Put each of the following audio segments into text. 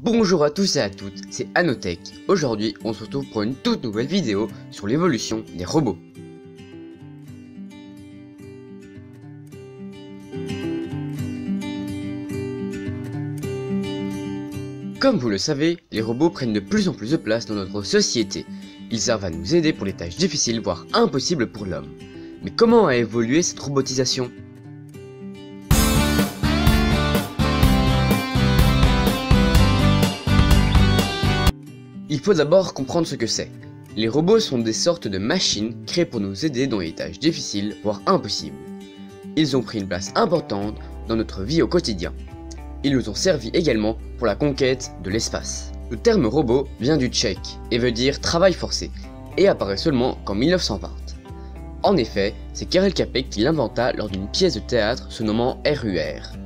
Bonjour à tous et à toutes, c'est Anotech. Aujourd'hui, on se retrouve pour une toute nouvelle vidéo sur l'évolution des robots. Comme vous le savez, les robots prennent de plus en plus de place dans notre société. Ils servent à nous aider pour les tâches difficiles, voire impossibles pour l'homme. Mais comment a évolué cette robotisation ? Il faut d'abord comprendre ce que c'est. Les robots sont des sortes de machines créées pour nous aider dans les tâches difficiles, voire impossibles. Ils ont pris une place importante dans notre vie au quotidien. Ils nous ont servi également pour la conquête de l'espace. Le terme robot vient du tchèque et veut dire travail forcé, et apparaît seulement qu'en 1920. En effet, c'est Karel Čapek qui l'inventa lors d'une pièce de théâtre se nommant RUR.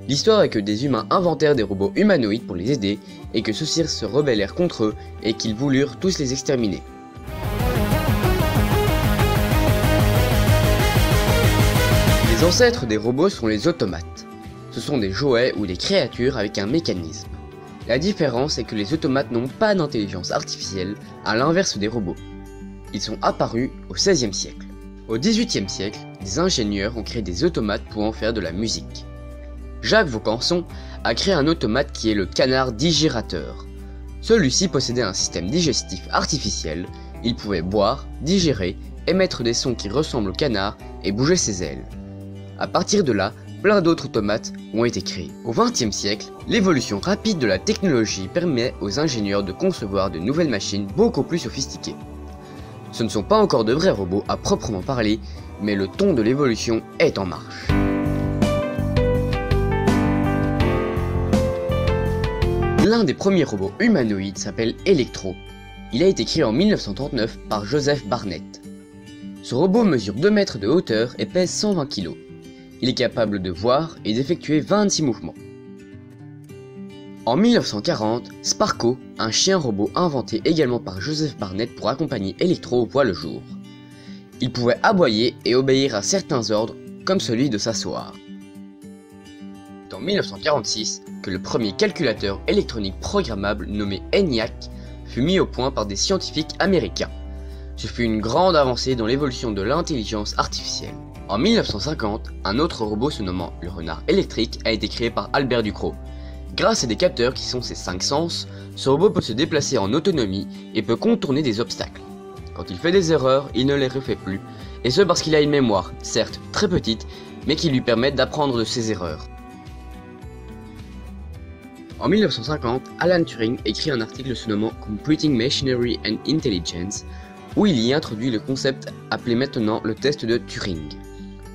L'histoire est que des humains inventèrent des robots humanoïdes pour les aider, et que ceux-ci se rebellèrent contre eux, et qu'ils voulurent tous les exterminer. Les ancêtres des robots sont les automates. Ce sont des jouets ou des créatures avec un mécanisme. La différence est que les automates n'ont pas d'intelligence artificielle, à l'inverse des robots. Ils sont apparus au XVIe siècle. Au XVIIIe siècle, des ingénieurs ont créé des automates pour en faire de la musique. Jacques Vaucanson a créé un automate qui est le canard digérateur. Celui-ci possédait un système digestif artificiel, il pouvait boire, digérer, émettre des sons qui ressemblent au canard et bouger ses ailes. À partir de là, plein d'autres automates ont été créés. Au XXe siècle, l'évolution rapide de la technologie permet aux ingénieurs de concevoir de nouvelles machines beaucoup plus sophistiquées. Ce ne sont pas encore de vrais robots à proprement parler, mais le ton de l'évolution est en marche. L'un des premiers robots humanoïdes s'appelle Electro. Il a été créé en 1939 par Joseph Barnett. Ce robot mesure 2 mètres de hauteur et pèse 120 kg. Il est capable de voir et d'effectuer 26 mouvements. En 1940, Sparko, un chien robot inventé également par Joseph Barnett pour accompagner Electro, voit le jour. Il pouvait aboyer et obéir à certains ordres, comme celui de s'asseoir. C'est en 1946 que le premier calculateur électronique programmable nommé ENIAC fut mis au point par des scientifiques américains. Ce fut une grande avancée dans l'évolution de l'intelligence artificielle. En 1950, un autre robot se nommant le renard électrique a été créé par Albert Ducrot. Grâce à des capteurs qui sont ses 5 sens, ce robot peut se déplacer en autonomie et peut contourner des obstacles. Quand il fait des erreurs, il ne les refait plus, et ce parce qu'il a une mémoire, certes très petite, mais qui lui permet d'apprendre de ses erreurs. En 1950, Alan Turing écrit un article se nommant Computing Machinery and Intelligence, où il y introduit le concept appelé maintenant le test de Turing.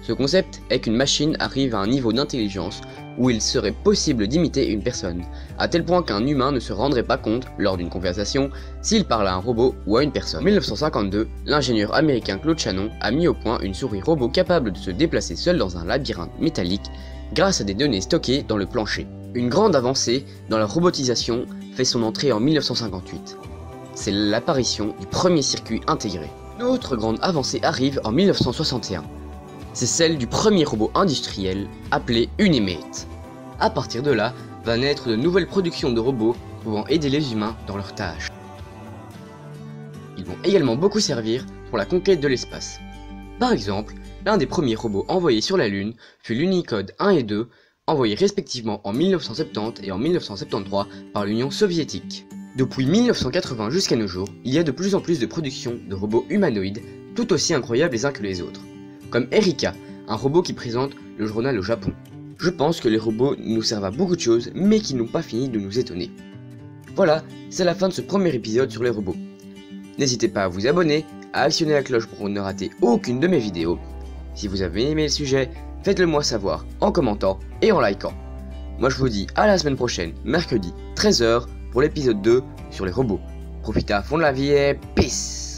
Ce concept est qu'une machine arrive à un niveau d'intelligence où il serait possible d'imiter une personne, à tel point qu'un humain ne se rendrait pas compte, lors d'une conversation, s'il parle à un robot ou à une personne. En 1952, l'ingénieur américain Claude Shannon a mis au point une souris robot capable de se déplacer seule dans un labyrinthe métallique grâce à des données stockées dans le plancher. Une grande avancée dans la robotisation fait son entrée en 1958. C'est l'apparition du premier circuit intégré. Une autre grande avancée arrive en 1961. C'est celle du premier robot industriel appelé Unimate. A partir de là, va naître de nouvelles productions de robots pouvant aider les humains dans leurs tâches. Ils vont également beaucoup servir pour la conquête de l'espace. Par exemple, l'un des premiers robots envoyés sur la Lune fut l'Unicode 1 et 2, envoyés respectivement en 1970 et en 1973 par l'Union soviétique. Depuis 1980 jusqu'à nos jours, il y a de plus en plus de productions de robots humanoïdes tout aussi incroyables les uns que les autres. Comme Erika, un robot qui présente le journal au Japon. Je pense que les robots nous servent à beaucoup de choses, mais qui n'ont pas fini de nous étonner. Voilà, c'est la fin de ce premier épisode sur les robots. N'hésitez pas à vous abonner, à actionner la cloche pour ne rater aucune de mes vidéos. Si vous avez aimé le sujet, faites-le moi savoir en commentant et en likant. Moi je vous dis à la semaine prochaine, mercredi 13 h, pour l'épisode 2 sur les robots. Profitez à fond de la vie et peace!